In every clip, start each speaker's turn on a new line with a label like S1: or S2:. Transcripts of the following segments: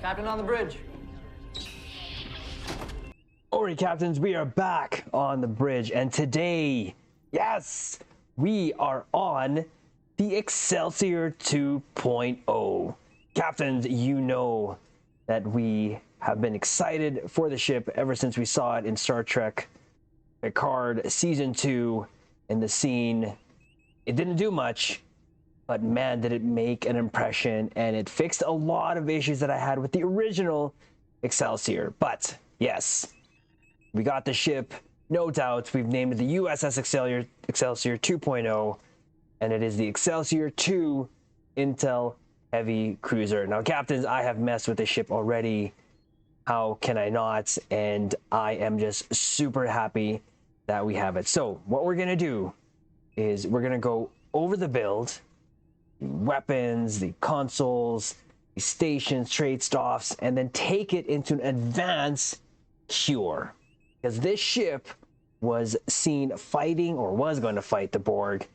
S1: Captain on the bridge.
S2: Alright, captains, we are back on the bridge, and today, yes, we are on the Excelsior 2.0. Captains, you know that we have been excited for the ship ever since we saw it in Star Trek Picard Season 2 in the scene. It didn't do much, but man, did it make an impression, and it fixed a lot of issues that I had with the original Excelsior. But yes, we got the ship, no doubt. We've named it the USS Excelsior 2.0, and it is the Excelsior 2 Intel Heavy Cruiser. Now, captains, I have messed with the ship already. How can I not? And I am just super happy that we have it. So what we're going to do is we're going to go over the build, the weapons, the consoles, the stations, trade stops, and then take it into an advanced cure. Because this ship was seen fighting, or was going to fight, the Borg.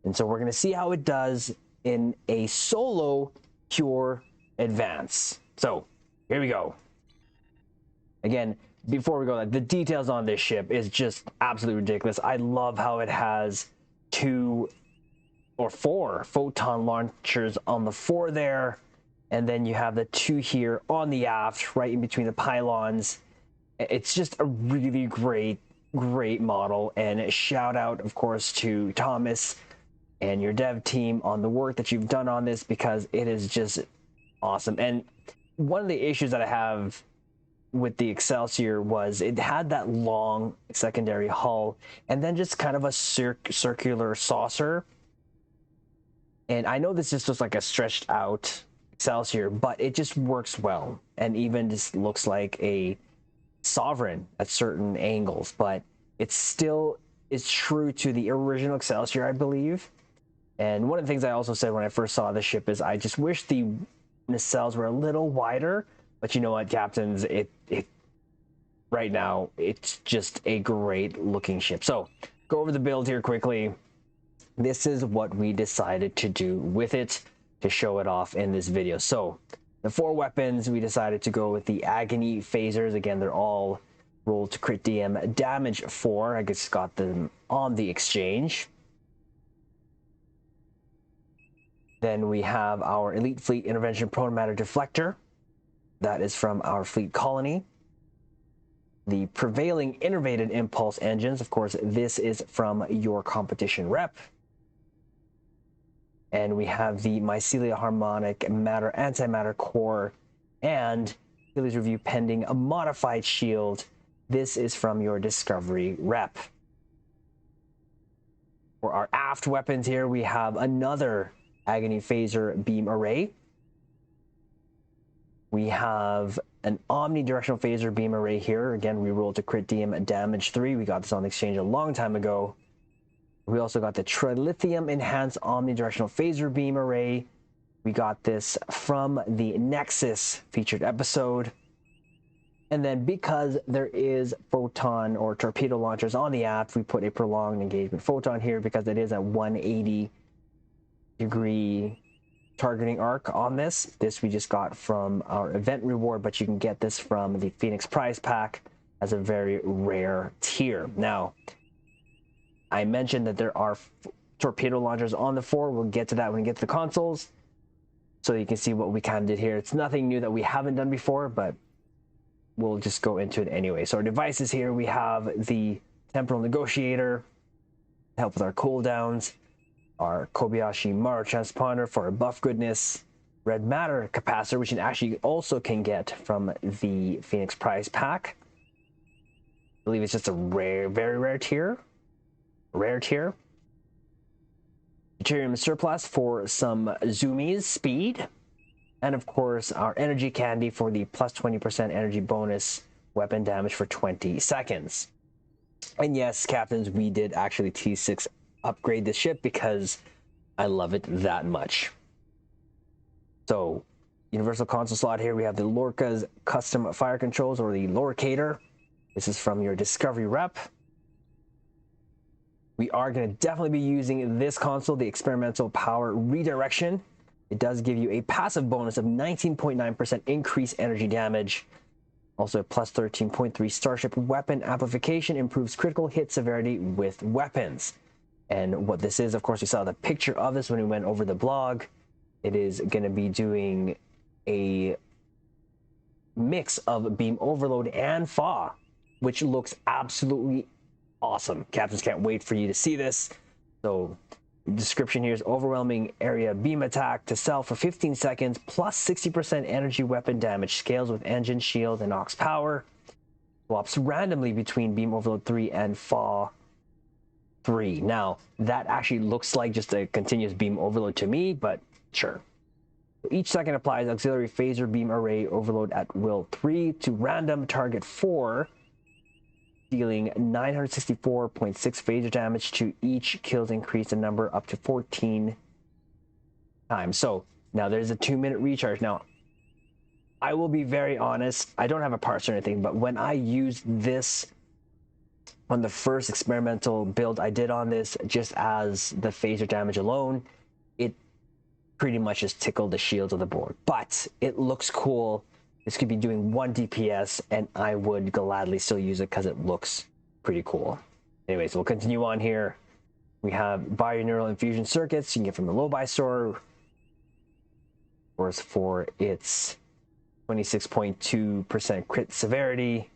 S2: And so we're going to see how it does in a solo cure advance. So here we go. Again, before we go, the details on this ship is just absolutely ridiculous. I love how it has 2 or 4 photon launchers on the fore there. And then you have the 2 here on the aft, right in between the pylons. It's just a really great model, and a shout out, of course, to Thomas and your dev team on the work that you've done on this, because it is just awesome. And one of the issues that I have with the Excelsior was it had that long secondary hull and then just kind of a circular saucer. And I know this is just like a stretched out Excelsior, but it just works well, and even just looks like a Sovereign at certain angles, but it still is true to the original Excelsior, I believe. And one of the things I also said when I first saw the ship is I just wish the nacelles were a little wider. But you know what, captains, it right now it's just a great looking ship. So go over the build here quickly. This is what we decided to do with it to show it off in this video. So the 4 weapons, we decided to go with the Agony phasers. Again, they're all rolled to crit DM damage 4. I just got them on the exchange. Then we have our Elite Fleet Intervention Prone Matter Deflector. That is from our fleet colony. The Prevailing Innervated Impulse Engines. Of course, this is from your competition rep. And we have the Mycelia Harmonic Matter Antimatter Core and Achilles Review pending a modified shield. This is from your Discovery rep. For our aft weapons here, we have another Agony Phaser Beam Array. We have an Omnidirectional Phaser Beam Array here. Again, we rolled to crit DM damage 3. We got this on the exchange a long time ago. We also got the Trilithium Enhanced Omnidirectional Phaser Beam Array. We got this from the Nexus featured episode. And then because there is photon or torpedo launchers on the aft, we put a prolonged engagement photon here because it is a 180-degree targeting arc on this. This we just got from our event reward, but you can get this from the Phoenix prize pack as a very rare tier. Now, I mentioned that there are torpedo launchers on the fore. We'll get to that when we get to the consoles, so you can see what we kind of did here. It's nothing new that we haven't done before, but we'll just go into it anyway. So our devices here, we have the Temporal Negotiator to help with our cooldowns, our Kobayashi Maru Transponder for our buff goodness, Red Matter Capacitor, which you actually also can get from the Phoenix prize pack. I believe it's just a rare, very rare tier. Deuterium Surplus for some zoomies speed, and of course our energy candy for the plus 20% energy bonus weapon damage for 20 seconds. And yes, captains, we did actually T6 upgrade this ship because I love it that much. So universal console slot here, we have the Lorca's custom fire controls, or the Lorcator. This is from your Discovery rep. We are going to definitely be using this console, the experimental power redirection, It does give you a passive bonus of 19.9% increased energy damage. Also, a plus 13.3 Starship weapon amplification improves critical hit severity with weapons. And what this is, of course, we saw the picture of this when we went over the blog. It is going to be doing a mix of beam overload and FA, which looks absolutely awesome. Captains can't wait for you to see this. So the description here is overwhelming area beam attack to self for 15 seconds plus 60% energy weapon damage, scales with engine, shield, and aux power. Swaps randomly between beam overload 3 and FA 3. Now, that actually looks like just a continuous beam overload to me, but sure. Each second applies auxiliary phaser beam array overload at will 3 to random target 4, dealing 964.6 phaser damage to each. Kills increase the number up to 14 times. So now there's a 2-minute recharge. Now, I will be very honest, I don't have a parse or anything, but when I used this on the first experimental build I did on this, just as the phaser damage alone, it pretty much just tickled the shields of the board. But it looks cool. This could be doing 1 DPS, and I would gladly still use it because it looks pretty cool. Anyways, we'll continue on here. We have binaural infusion circuits you can get from the low-buy store. Of course, for its 26.2% crit severity.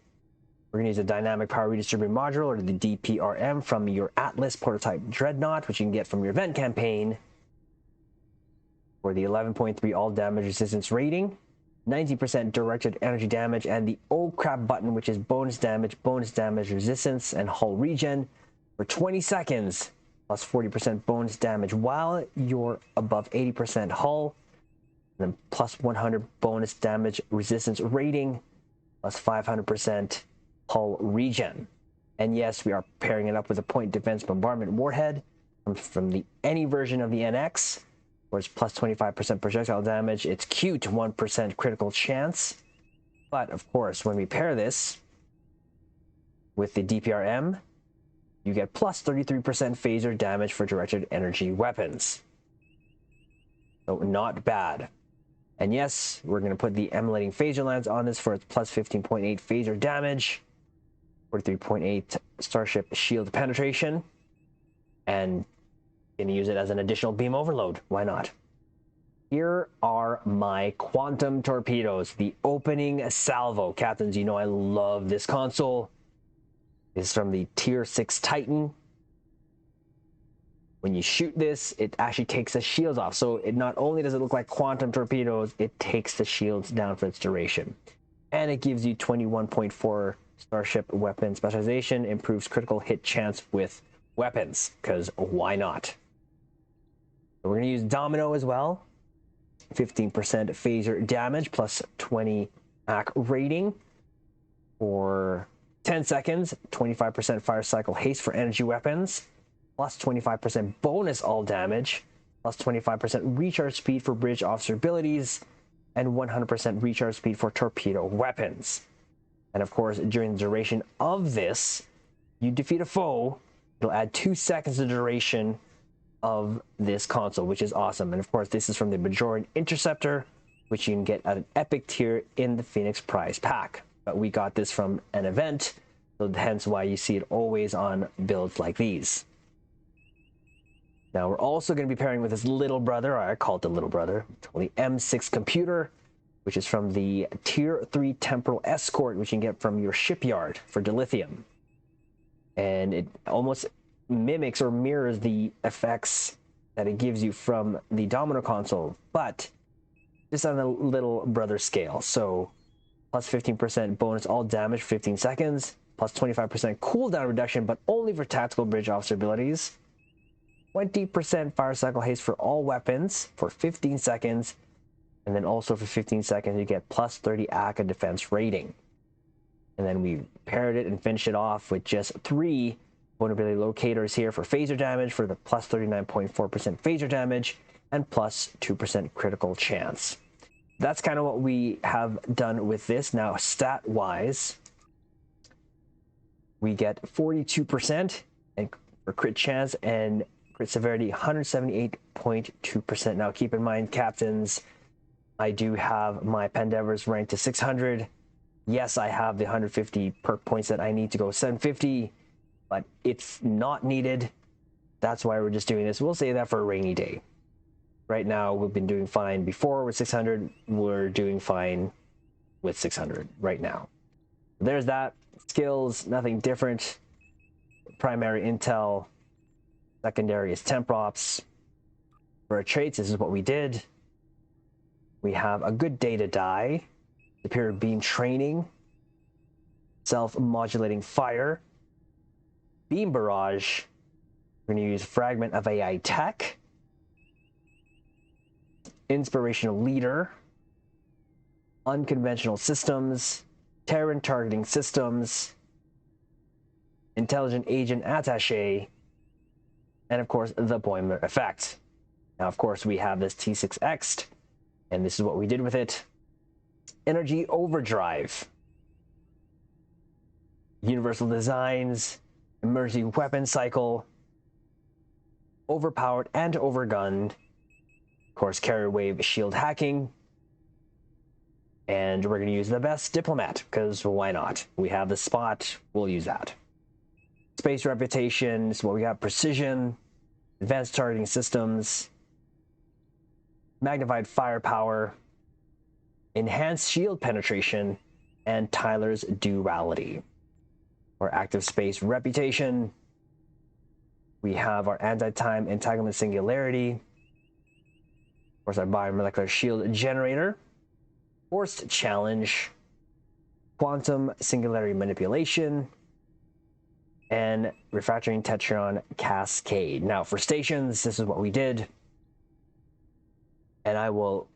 S2: We're going to use a dynamic power redistributed module, or the DPRM, from your Atlas prototype Dreadnought, which you can get from your event campaign. For the 11.3 all damage resistance rating, 90% directed energy damage, and the oh crap button, which is bonus damage resistance, and hull regen for 20 seconds, plus 40% bonus damage while you're above 80% hull, and then plus 100 bonus damage resistance rating, plus 500% hull regen. And yes, we are pairing it up with a point defense bombardment warhead from any version of the NX, where it's plus 25% projectile damage. It's cute, 1% critical chance. But of course, when we pair this with the DPRM, you get plus 33% phaser damage for directed energy weapons. So not bad. And yes, we're going to put the emulating phaser lance on this for its plus 15.8 phaser damage, 43.8 Starship shield penetration, and going to use it as an additional beam overload. Why not? Here are my quantum torpedoes, the opening salvo. Captains, you know I love this console. This is from the Tier 6 Titan. When you shoot this, it actually takes the shields off. So it not only does it look like quantum torpedoes, it takes the shields down for its duration. And it gives you 21.4 Starship weapon specialization, improves critical hit chance with weapons, because why not? So we're going to use Domino as well. 15% phaser damage plus 20 AC rating for 10 seconds. 25% fire cycle haste for energy weapons. Plus 25% bonus all damage. Plus 25% recharge speed for bridge officer abilities. And 100% recharge speed for torpedo weapons. And of course, during the duration of this, you defeat a foe, it'll add 2 seconds of duration of this console, which is awesome. And of course, this is from the Bajoran Interceptor, which you can get at an epic tier in the Phoenix Prize pack. But we got this from an event, so hence why you see it always on builds like these. Now we're also going to be pairing with this little brother, or I call it the little brother, the M6 computer, which is from the Tier 3 Temporal Escort, which you can get from your shipyard for dilithium. And it almost mimics or mirrors the effects that it gives you from the Domino console, but just on a little brother scale. So plus 15% bonus all damage for 15 seconds, plus 25% cooldown reduction, but only for tactical bridge officer abilities, 20% fire cycle haste for all weapons for 15 seconds, and then also for 15 seconds you get plus 30 AC defense rating. And then we paired it and finished it off with just 3 vulnerability locators here for phaser damage, for the plus 39.4% phaser damage and plus 2% critical chance. That's kind of what we have done with this. Now, stat wise, we get 42% for crit chance and crit severity 178.2%. Now keep in mind, captains, I do have my Pandevers ranked to 600. Yes, I have the 150 perk points that I need to go 750, but it's not needed. That's why we're just doing this. We'll say that for a rainy day. Right now, we've been doing fine before with 600. We're doing fine with 600 right now. There's that. Skills, nothing different. Primary intel. Secondary is temp ops. For our traits, this is what we did. We have a good data die. Superior beam training. Self-modulating fire. Beam barrage. We're going to use fragment of AI tech. Inspirational leader. Unconventional systems. Terran targeting systems. Intelligent agent attaché. And of course, the Boimler effect. Now, of course, we have this T6X'd, and this is what we did with it. Energy overdrive. Universal designs. Emergency weapon cycle. Overpowered and overgunned. Of course, carrier wave shield hacking. And we're going to use the best diplomat, because why not? We have the spot, we'll use that. Space reputation is what we got. Precision. Advanced targeting systems. Magnified firepower. Enhanced shield penetration. And Tyler's duality. Our active space reputation. We have our anti-time entanglement singularity. Of course, our biomolecular shield generator. Forced challenge. Quantum singularity manipulation. And refractoring tetron cascade. Now, for stations, this is what we did. And I will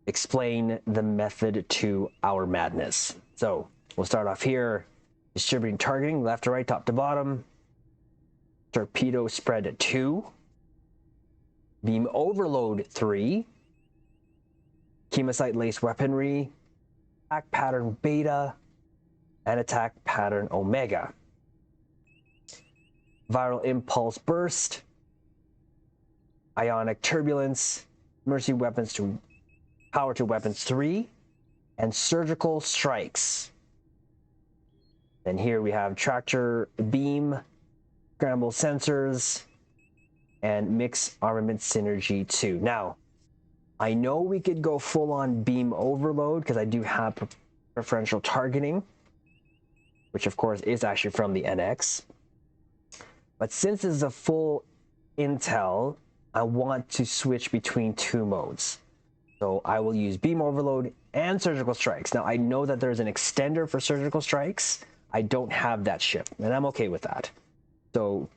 S2: explain the method to our madness. So, we'll start off here. Distributing targeting, left to right, top to bottom. Torpedo spread 2. Beam overload 3. Chemosite lace weaponry. Attack pattern beta. And attack pattern omega. Viral impulse burst. Ionic turbulence. Mercy weapons to power to weapons 3. And surgical strikes. And here we have tractor beam, scramble sensors, and mix armament synergy 2. Now, I know we could go full on beam overload because I do have preferential targeting, which of course is actually from the NX. But since this is a full intel, I want to switch between 2 modes. So I will use beam overload and surgical strikes. Now I know that there's an extender for surgical strikes. I don't have that ship, and I'm okay with that. So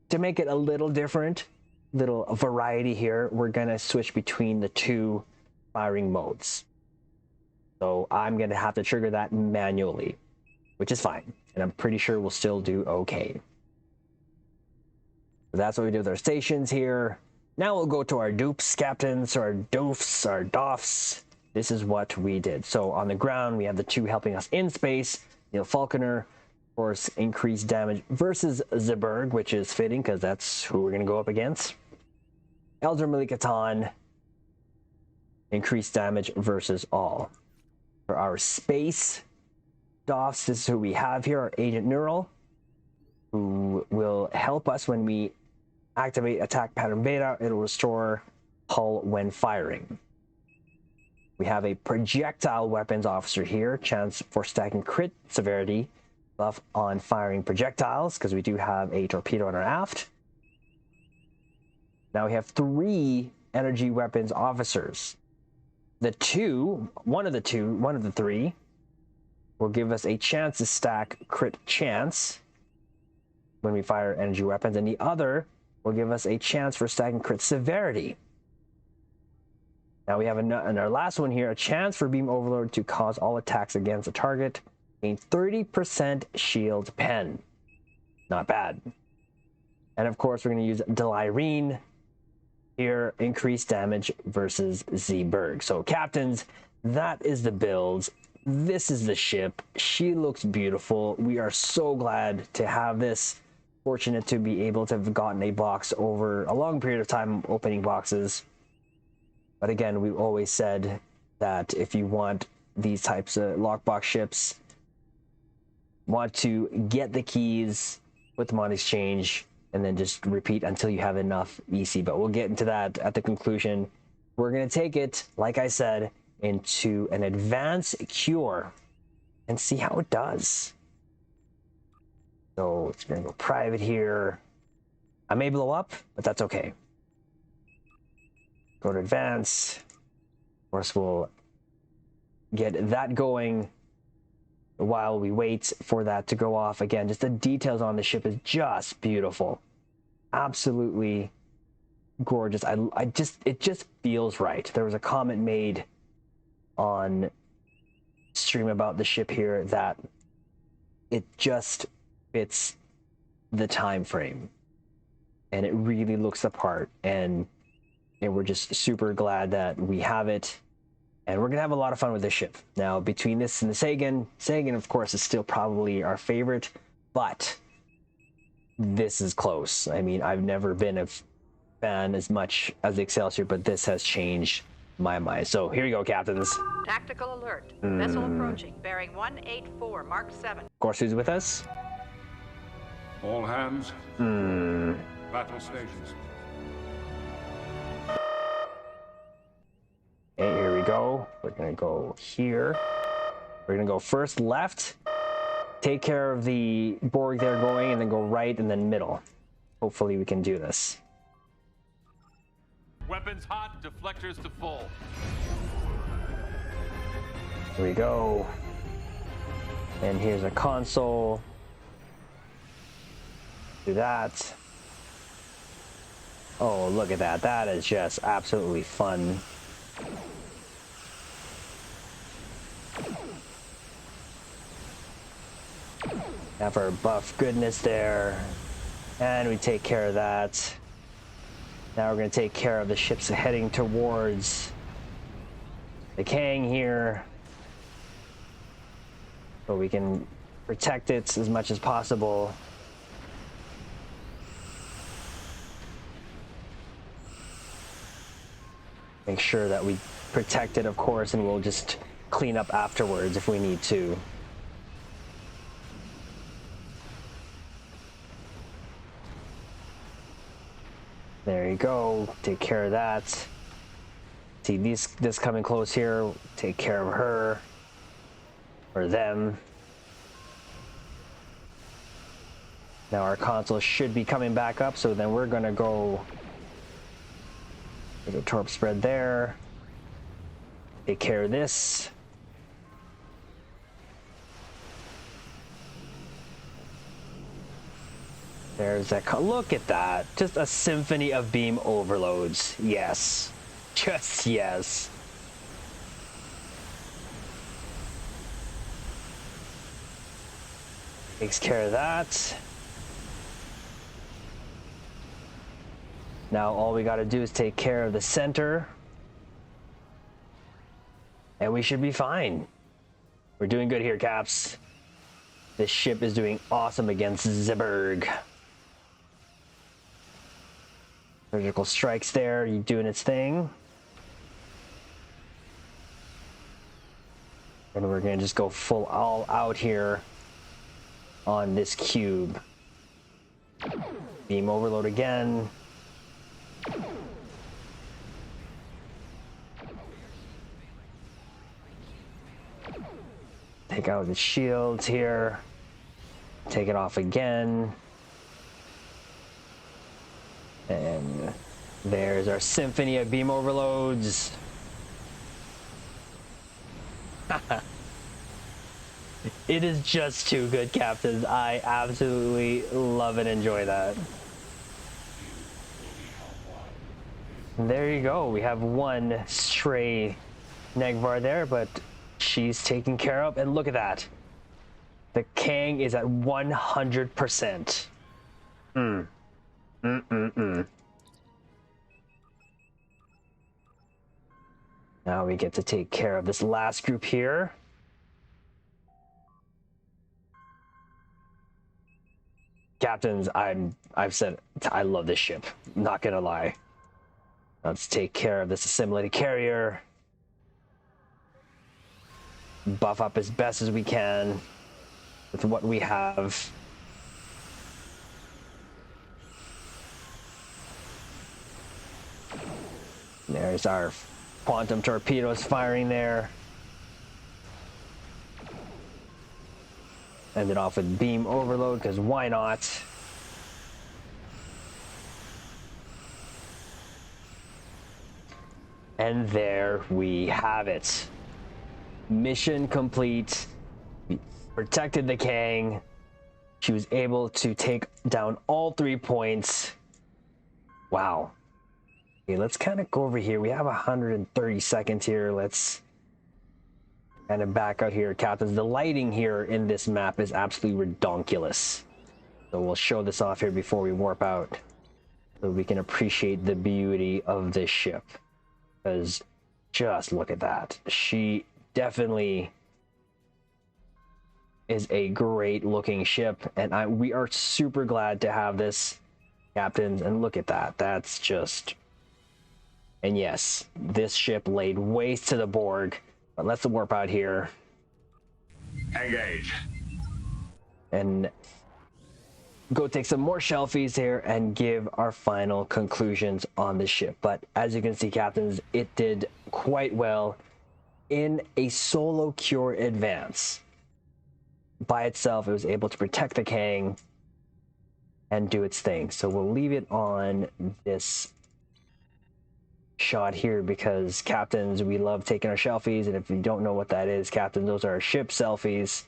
S2: to make it a little different, little variety here, we're gonna switch between the 2 firing modes. So I'm gonna have to trigger that manually, which is fine. And I'm pretty sure we'll still do okay. So that's what we do with our stations here. Now we'll go to our dupes, captains, our doofs, our doffs. This is what we did. So on the ground, we have the 2 helping us in space. Neil Falconer, of course, increased damage versus Zeberg, which is fitting because that's who we're going to go up against. Elder Malikatan, increased damage versus all. For our space doffs, this is who we have here, our Agent Neural, who will help us when we activate attack pattern beta. It'll restore hull when firing. We have a projectile weapons officer here, chance for stacking crit severity, buff on firing projectiles, because we do have a torpedo on our aft. Now we have 3 energy weapons officers. One of the 3 will give us a chance to stack crit chance when we fire energy weapons, and the other will give us a chance for stacking crit severity. Now we have in our last one here, a chance for beam overload to cause all attacks against a target, gain 30% shield pen. Not bad. And of course, we're going to use Delirene here, increased damage versus Zeberg. So captains, that is the build. This is the ship. She looks beautiful. We are so glad to have this fortunate to be able to have gotten a box over a long period of time opening boxes. But again, we've always said that if you want these types of lockbox ships, want to get the keys, put them on exchange, and then just repeat until you have enough EC. But we'll get into that at the conclusion. We're going to take it, like I said, into an advanced cure and see how it does. So it's going to go private here. I may blow up, but that's okay. Go to advance. Of course, we'll get that going while we wait for that to go off. Again, just the details on the ship is just beautiful. Absolutely gorgeous. It just feels right. There was a comment made on stream about the ship here that it just fits the time frame and it really looks the part, and we're just super glad that we have it, and we're gonna have a lot of fun with this ship. Now, between this and the Sagan of course is still probably our favorite, but this is close. I mean, I've never been a fan as much as the Excelsior, but this has changed my mind. So here you go, captains.
S1: Tactical alert. Vessel approaching, bearing 184, Mark 7.
S2: Of course, who's with us?
S3: All hands. Battle stations.
S2: Okay, here we go. We're gonna go here. We're gonna go first left, take care of the Borg there going, and then go right and then middle. Hopefully we can do this.
S4: Weapons hot, deflectors to full.
S2: Here we go. And here's a console. Do that. Oh, look at that. That is just absolutely fun. Have our buff goodness there. And we take care of that. Now we're going to take care of the ships heading towards the Kang here, so we can protect it as much as possible. Make sure that we protect it, of course, and we'll just clean up afterwards if we need to. There you go. Take care of that. See this coming close here. Take care of her or them. Now our console should be coming back up, so then we're gonna go. There's a torp spread there. Take care of this. There's that. Look at that. Just a symphony of beam overloads. Yes. Just yes. Takes care of that. Now all we got to do is take care of the center. And we should be fine. We're doing good here, Caps. This ship is doing awesome against the BORG. Surgical strikes there, you doing its thing. And we're gonna just go full all out here on this cube. Beam overload again. Take out the shields here. Take it off again. And there's our symphony of beam overloads. It is just too good, captains. I absolutely love and enjoy that. And there you go. We have one stray Negvar there, but she's taken care of. And look at that. The Kang is at 100%. Now we get to take care of this last group here. Captains, I've said I love this ship. Not gonna lie. Let's take care of this assimilated carrier. Buff up as best as we can with what we have. There's our quantum torpedoes firing there. Ended off with beam overload, because why not? And there we have it. Mission complete. We protected the Kang. She was able to take down all 3 points. Wow. Okay, let's kind of go over here. We have 130 seconds here. Let's kind of back out here, captains. The lighting here in this map is absolutely redonkulous. So we'll show this off here before we warp out, so we can appreciate the beauty of this ship. Because just look at that. She definitely is a great looking ship, and we are super glad to have this, captains. And look at that. That's just... And yes, this ship laid waste to the Borg. But let's warp out here.
S3: Engage.
S2: And go take some more selfies here and give our final conclusions on the ship. But as you can see, captains, it did quite well in a solo cure advance. By itself, it was able to protect the Kang and do its thing. So we'll leave it on this shot here, because captains, we love taking our selfies, and if you don't know what that is, captains, those are our ship selfies.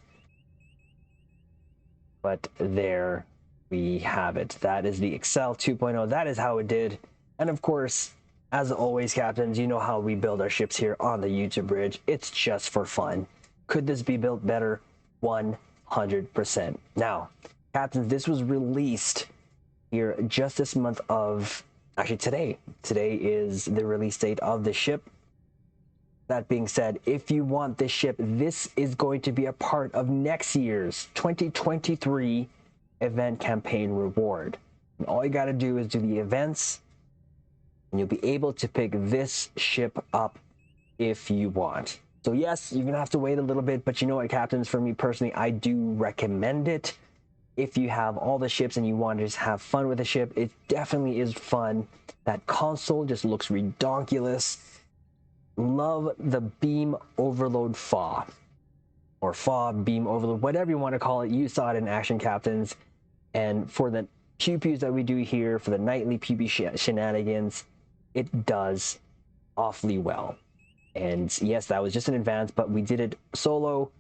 S2: But there we have it. That is the Excel 2.0. That is how it did. And of course, as always, captains, you know how we build our ships here on the YouTube Bridge. It's just for fun. Could this be built better? 100%. Now, captains, this was released here just this month of... Actually, today is the release date of the ship. That being said, if you want this ship, this is going to be a part of next year's 2023 event campaign reward. And all you got to do is do the events, and you'll be able to pick this ship up if you want. So yes, you're going to have to wait a little bit, but you know what, captains, for me personally, I do recommend it. If you have all the ships and you want to just have fun with the ship, it definitely is fun. That console just looks redonkulous. Love the beam overload FA, or FA beam overload, whatever you want to call it. You saw it in action, captains. And for the pew-pews that we do here, for the nightly PB shenanigans, it does awfully well. And yes, that was just an advance, but we did it solo.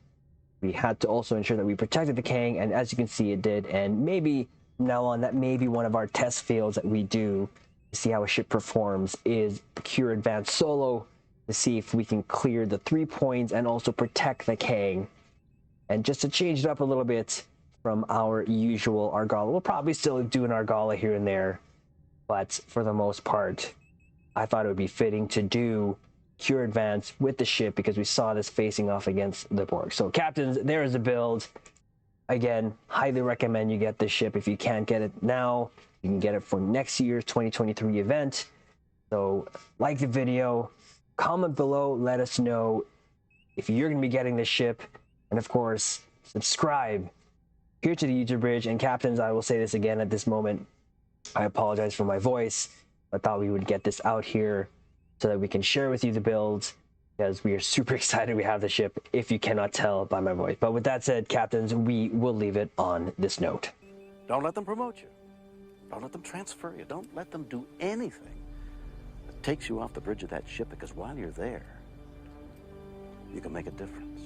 S2: We had to also ensure that we protected the Kang, and as you can see, it did. And maybe from now on, that may be one of our test fails that we do to see how a ship performs, is Cure Advanced Solo, to see if we can clear the 3 points and also protect the Kang. And just to change it up a little bit from our usual Argala, we'll probably still do an Argala here and there, but for the most part, I thought it would be fitting to do Cure Advance with the ship, because we saw this facing off against the Borg. So captains, there is a build. Again, highly recommend you get this ship. If you can't get it now, you can get it for next year's 2023 event. So like the video, comment below, let us know if you're going to be getting this ship, and of course, subscribe here to the YouTube Bridge. And captains, I will say this again at this moment, I apologize for my voice. I thought we would get this out here so that we can share with you the builds, because we are super excited we have the ship, if you cannot tell by my voice. But with that said, captains, we will leave it on this note.
S5: Don't let them promote you. Don't let them transfer you. Don't let them do anything that takes you off the bridge of that ship, because while you're there, you can make a difference.